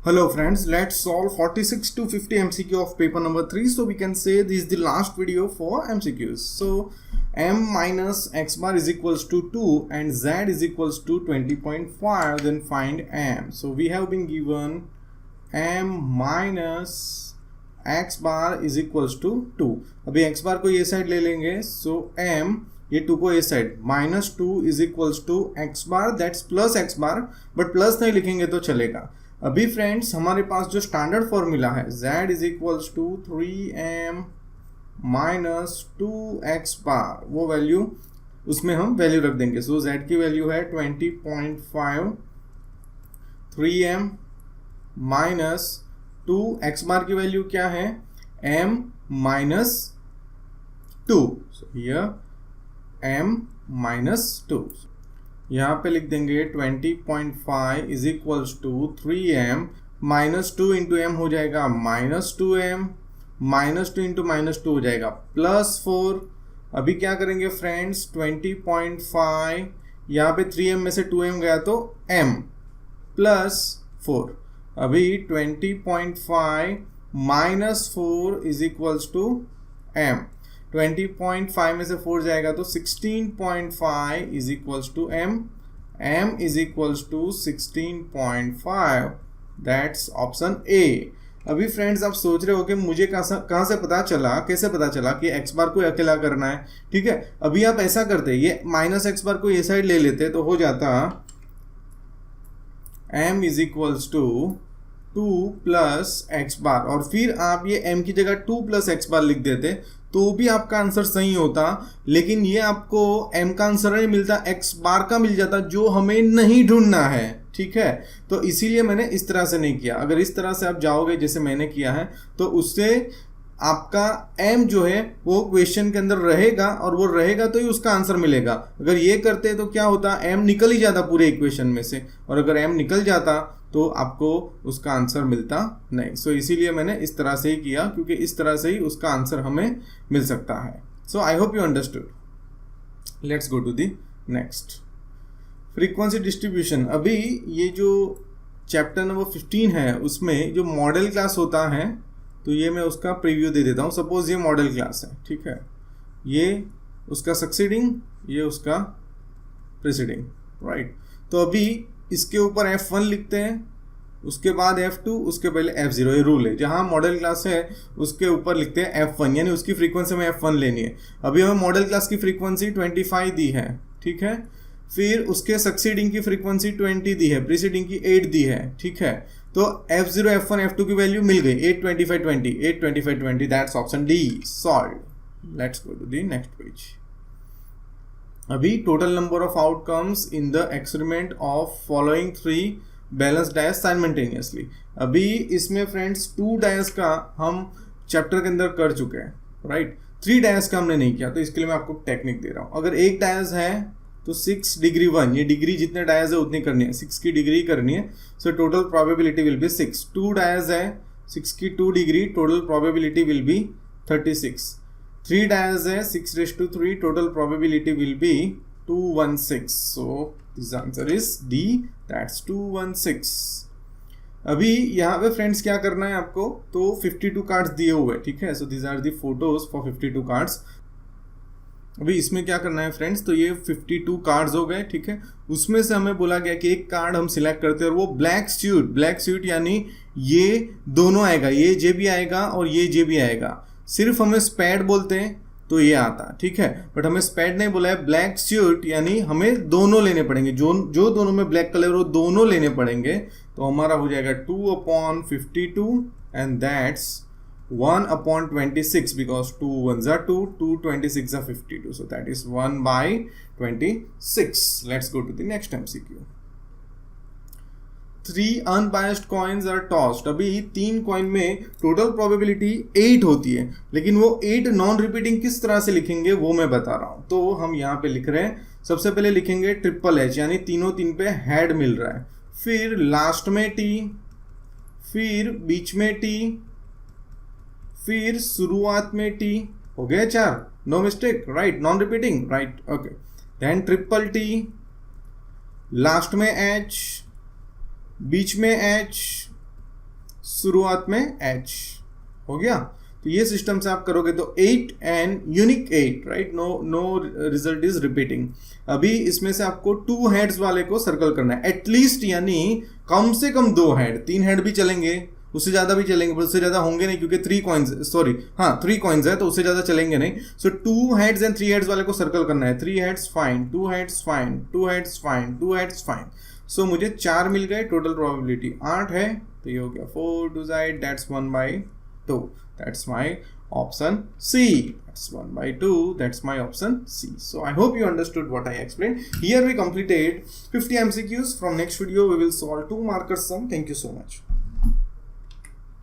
Hello friends, let's solve 46 to 50 MCQ of paper number 3. So we can say this is the last video for MCQs. So m minus x bar is equals to 2 and z is equals to 20.5. Then find m. So we have been given m minus x bar is equals to 2. अभी x bar को ये side ले लेंगे. So m ये 2 को ये side minus 2 is equals to X bar, that's plus x bar, but plus नहीं लिखेंगे तो चलेगा. अभी फ्रेंड्स हमारे पास जो स्टैंडर्ड फॉर्मूला है z is equals to 3m minus 2x bar, वो वैल्यू उसमें हम वैल्यू रख देंगे. सो z की वैल्यू है 20.5, 3m माइनस 2, x बार की वैल्यू क्या है m minus 2. So here m minus 2, यहाँ पे लिख देंगे 20.5 is equals to 3m minus 2 into M हो जाएगा minus 2m, minus 2 into minus 2 हो जाएगा प्लस 4. अभी क्या करेंगे फ्रेंड्स, 20.5 यहाँ पे 3m में से 2m गया तो m प्लस 4. अभी 20.5 माइनस 4 इज इक्वल्स टू m. 20.5 में से 4 जाएगा तो 16.5 is equals to m. m is equals to 16.5, that's option A. अभी फ्रेंड्स आप सोच रहे हो कि मुझे कहाँ से पता चला, कैसे पता चला कि x बार को अकेला करना है. ठीक है, अभी आप ऐसा करते, ये माइनस एक्स बार को ये साइड ले लेते तो हो जाता m is equals to 2 plus x bar, और फिर आप ये m की जगह 2 प्लस एक्स बार लिख देते तो भी आपका आंसर सही होता. लेकिन ये आपको m का आंसर नहीं मिलता, x बार का मिल जाता जो हमें नहीं ढूंढना है. ठीक है, तो इसीलिए मैंने इस तरह से नहीं किया. अगर इस तरह से आप जाओगे जैसे मैंने किया है तो उससे आपका m जो है वो क्वेश्चन के अंदर रहेगा, और वो रहेगा तो ही उसका आंसर मिलेगा. अगर ये करते तो क्या होता, m निकल ही जाता पूरे इक्वेशन में से, और अगर m निकल जाता तो आपको उसका आंसर मिलता नहीं. सो इसीलिए मैंने इस तरह से ही किया, क्योंकि इस तरह से ही उसका आंसर हमें मिल सकता है. So I hope you understood. Let's go to the next, frequency distribution. अभी ये जो चैप्टर नंबर 15 है उसमें जो मॉडल क्लास होता है, तो ये मैं उसका प्रीव्यू दे देता हूँ. सपोज ये मॉडल क्लास है, ठीक है, ये उसका सक्सीडिंग, ये उसका प्रीसीडिंग, राइट. तो अभी इसके ऊपर F1 लिखते हैं, उसके बाद F2, उसके पहले F0. ये रूल है, जहाँ मॉडल क्लास है उसके ऊपर लिखते हैं F1, यानी उसकी फ्रीक्वेंसी में F1 लेनी है. अभी हमें मॉडल क्लास की फ्रीक्वेंसी 25 दी है, ठीक है, फिर उसके सक्सीडिंग की फ्रीक्वेंसी 20 दी है, प्रीसीडिंग की 8 दी है. ठीक है, तो F0, F1, F2 की वैल्यू मिल गई 8, 25, 20, 8, 25, 20, that's option D, solve. Let's go to the next page. अभी total number of outcomes in the experiment of following 3 balance dice simultaneously. अभी इसमें फ्रेंड्स 2 डायस का हम चैप्टर के अंदर कर चुके हैं, राइट. 3 डायस का हमने नहीं किया, तो इसके लिए मैं आपको टेक्निक दे रहा हूँ. अगर एक डायस है तो 6 डिग्री 1, ये डिग्री जितने डायस है उतनी करनी है, 6 की डिग्री करनी है. So total probability will be 6. 2 dice है, 6 की 2 डिग्री, total probability will be 36. 3 dice है, 6⁻3, total probability will be 216. So this answer is D, that's 216. अभी यहाँ पे फ्रेंड्स क्या करना है आपको, तो 52 कार्ड्स दिए हुए हैं, ठीक है. सो these are the photos for 52 cards. अभी इसमें क्या करना है फ्रेंड्स, तो ये 52 कार्ड्स हो गए, ठीक है. उसमें से हमें बोला गया कि एक कार्ड हम सिलेक्ट करते हैं, और वो ब्लैक सूट यानी ये दोनों आएगा, ये जे भी आएगा और ये जे भी आएगा. सिर्फ हमें स्पैड बोलते हैं तो ये आता, ठीक है, बट हमें स्पैड नहीं बोला है, ब्लैक सूट यानी हमें दोनों लेने पड़ेंगे, जो दोनों में ब्लैक कलर वो दोनों लेने पड़ेंगे. तो हमारा हो जाएगा 2/52 and that's 1/26, because 2 1s are 2, 2 26 are 52, so that is 1/26. Let's go to the next MCQ. 3 unbiased coins are tossed. अभी 3 कॉइन में टोटल प्रोबेबिलिटी 8 होती है, लेकिन वो 8 नॉन रिपीटिंग किस तरह से लिखेंगे वो मैं बता रहा हूँ. तो हम यहाँ पे लिख रहे हैं, सबसे पहले लिखेंगे ट्रिपल H, यानी तीनों 3 पे हेड मिल रहा है, फिर लास्ट में T, फिर बीच में T, फिर शुरुआत में T. हो गया 4, no mistake, right, non repeating, right, okay. Then triple T, last में H, बीच में H, शुरुआत में h हो गया। तो ये सिस्टम से आप करोगे तो 8 and unique 8, right, no result is repeating. अभी इसमें से आपको 2 हेड्स वाले को सर्कल करना है एटलीस्ट, यानी कम से कम 2 हेड, 3 हेड भी चलेंगे, उससे ज्यादा भी चलेंगे, पर उससे ज्यादा होंगे नहीं क्योंकि 3 कॉइन्स है, तो उससे ज्यादा चलेंगे नहीं। सो 2 हेड्स एंड 3 हेड्स वाले को सर्कल करना है। 3 heads fine, 2 heads fine, 2 heads fine, 2 heads fine. So मुझे 4 मिल गए, टोटल प्रोबेबिलिटी 8 है, तो ये हो गया 4 2 8, that's 1/2, that's my option C. That's 1/2. That's my option C. So I hope you understood what I explained. Here we completed 50 MCQs. From next video we will solve 2 marker sum. Thank you so much.